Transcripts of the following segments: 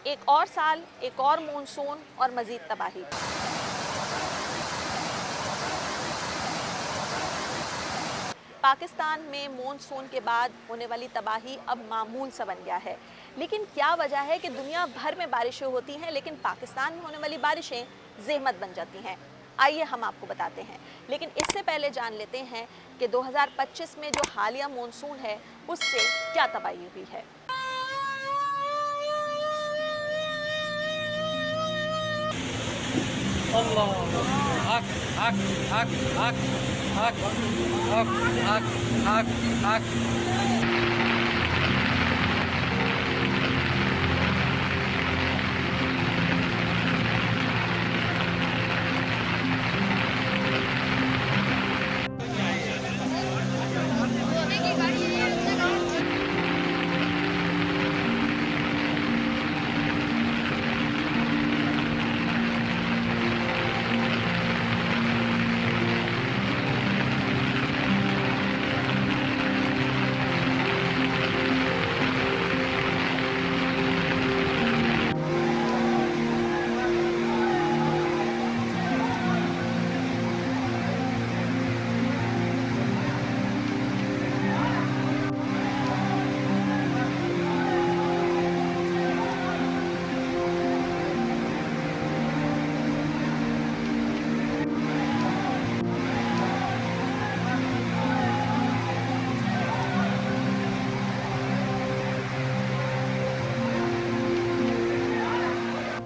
ایک اور سال، ایک اور مونسون اور مزید تباہی۔ پاکستان میں مونسون کے بعد ہونے والی تباہی اب معمول سا بن گیا ہے۔ لیکن کیا وجہ ہے کہ دنیا بھر میں بارشیں ہوتی ہیں لیکن پاکستان میں ہونے والی بارشیں زحمت بن جاتی ہیں؟ آئیے ہم آپ کو بتاتے ہیں، لیکن اس سے پہلے جان لیتے ہیں کہ 2025 میں جو حالیہ مونسون ہے اس سے کیا تباہی ہوئی ہے۔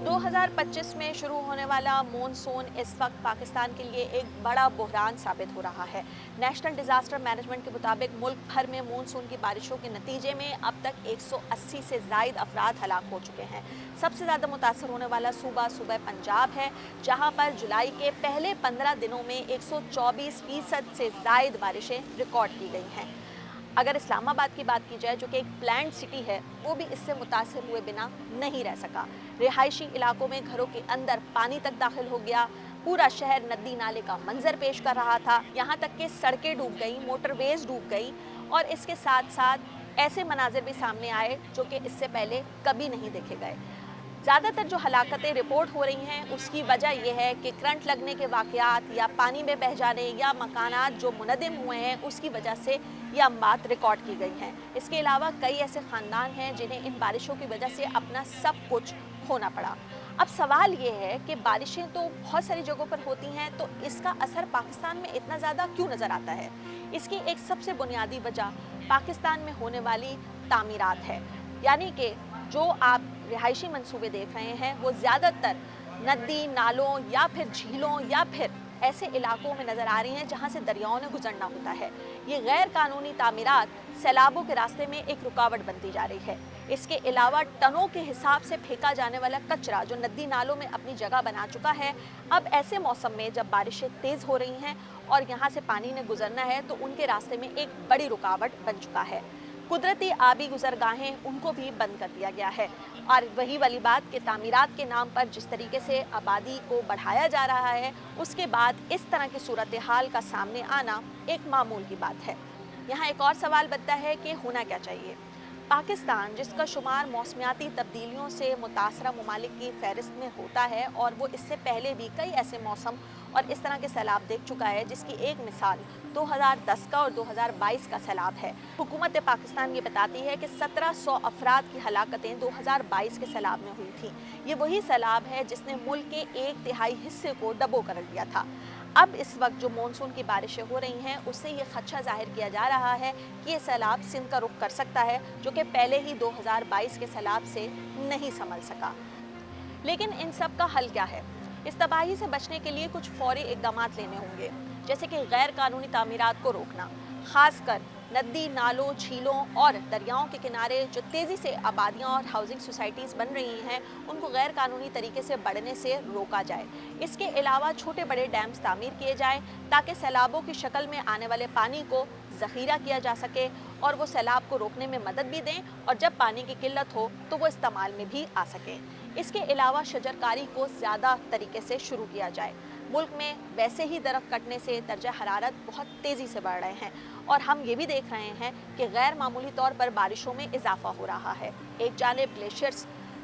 دو ہزار پچیس میں شروع ہونے والا مونسون اس وقت پاکستان کے لیے ایک بڑا بحران ثابت ہو رہا ہے۔ نیشنل ڈیزاسٹر مینجمنٹ کے مطابق ملک بھر میں مونسون کی بارشوں کے نتیجے میں اب تک 180 سے زائد افراد ہلاک ہو چکے ہیں۔ سب سے زیادہ متاثر ہونے والا صوبہ پنجاب ہے، جہاں پر جولائی کے پہلے 15 دنوں میں 124% سے زائد بارشیں ریکارڈ کی گئی ہیں۔ اگر اسلام آباد کی بات کی جائے جو کہ ایک پلانڈ سٹی ہے، وہ بھی اس سے متاثر ہوئے بنا نہیں رہ سکا۔ رہائشی علاقوں میں گھروں کے اندر پانی تک داخل ہو گیا، پورا شہر ندی نالے کا منظر پیش کر رہا تھا، یہاں تک کہ سڑکیں ڈوب گئیں، موٹر ویز ڈوب گئی، اور اس کے ساتھ ساتھ ایسے مناظر بھی سامنے آئے جو کہ اس سے پہلے کبھی نہیں دیکھے گئے۔ زیادہ تر جو ہلاکتیں رپورٹ ہو رہی ہیں اس کی وجہ یہ ہے کہ کرنٹ لگنے کے واقعات یا پانی میں بہہ جانے یا مکانات جو منہدم ہوئے ہیں اس کی وجہ سے یہ اموات ریکارڈ کی گئی ہیں۔ اس کے علاوہ کئی ایسے خاندان ہیں جنہیں ان بارشوں کی وجہ سے اپنا سب کچھ کھونا پڑا۔ اب سوال یہ ہے کہ بارشیں تو بہت ساری جگہوں پر ہوتی ہیں، تو اس کا اثر پاکستان میں اتنا زیادہ کیوں نظر آتا ہے؟ اس کی ایک سب سے بنیادی وجہ پاکستان میں ہونے والی تعمیرات ہے، یعنی کہ جو آپ رہائشی منصوبے دیکھ رہے ہیں وہ زیادہ تر ندی نالوں یا پھر جھیلوں یا پھر ایسے علاقوں میں نظر آ رہی ہیں جہاں سے دریاؤں نے گزرنا ہوتا ہے۔ یہ غیر قانونی تعمیرات سیلابوں کے راستے میں ایک رکاوٹ بنتی جا رہی ہے۔ اس کے علاوہ ٹنوں کے حساب سے پھینکا جانے والا کچرا جو ندی نالوں میں اپنی جگہ بنا چکا ہے، اب ایسے موسم میں جب بارشیں تیز ہو رہی ہیں اور یہاں سے پانی نے گزرنا ہے تو ان کے راستے میں ایک بڑی رکاوٹ بن چکا ہے۔ قدرتی آبی گزرگاہیں ان کو بھی بند کر دیا گیا ہے، اور وہی والی بات کہ تعمیرات کے نام پر جس طریقے سے آبادی کو بڑھایا جا رہا ہے، اس کے بعد اس طرح کی صورتحال کا سامنے آنا ایک معمول کی بات ہے۔ یہاں ایک اور سوال بنتا ہے کہ ہونا کیا چاہیے؟ پاکستان جس کا شمار موسمیاتی تبدیلیوں سے متاثرہ ممالک کی فہرست میں ہوتا ہے، اور وہ اس سے پہلے بھی کئی ایسے موسم اور اس طرح کے سیلاب دیکھ چکا ہے، جس کی ایک مثال 2010 کا اور 2022 کا سیلاب ہے۔ حکومت پاکستان یہ بتاتی ہے کہ 1700 افراد کی ہلاکتیں 2022 کے سیلاب میں ہوئی تھیں۔ یہ وہی سیلاب ہے جس نے ملک کے 1/3 حصے کو ڈبو کر دیا تھا۔ اب اس وقت جو مونسون کی بارشیں ہو رہی ہیں اس سے یہ خدشہ ظاہر کیا جا رہا ہے کہ یہ سیلاب سندھ کا رخ کر سکتا ہے، جو کہ پہلے ہی 2022 کے سیلاب سے نہیں سنبھل سکا۔ لیکن ان سب کا حل کیا ہے؟ اس تباہی سے بچنے کے لیے کچھ فوری اقدامات لینے ہوں گے، جیسے کہ غیر قانونی تعمیرات کو روکنا، خاص کر ندی نالوں جھیلوں اور دریاؤں کے کنارے جو تیزی سے آبادیاں اور ہاؤسنگ سوسائٹیز بن رہی ہیں ان کو غیر قانونی طریقے سے بڑھنے سے روکا جائے۔ اس کے علاوہ چھوٹے بڑے ڈیمز تعمیر کیے جائیں تاکہ سیلابوں کی شکل میں آنے والے پانی کو ذخیرہ کیا جا سکے اور وہ سیلاب کو روکنے میں مدد بھی دیں، اور جب پانی کی قلت ہو تو وہ استعمال میں بھی آ سکیں۔ اس کے علاوہ شجرکاری کو زیادہ طریقے سے شروع کیا جائے۔ ملک میں ویسے ہی درخت کٹنے سے درجہ حرارت بہت تیزی سے بڑھ رہے ہیں، اور ہم یہ بھی دیکھ رہے ہیں کہ غیر معمولی طور پر بارشوں میں اضافہ ہو رہا ہے۔ ایک جانب گلیشیئرز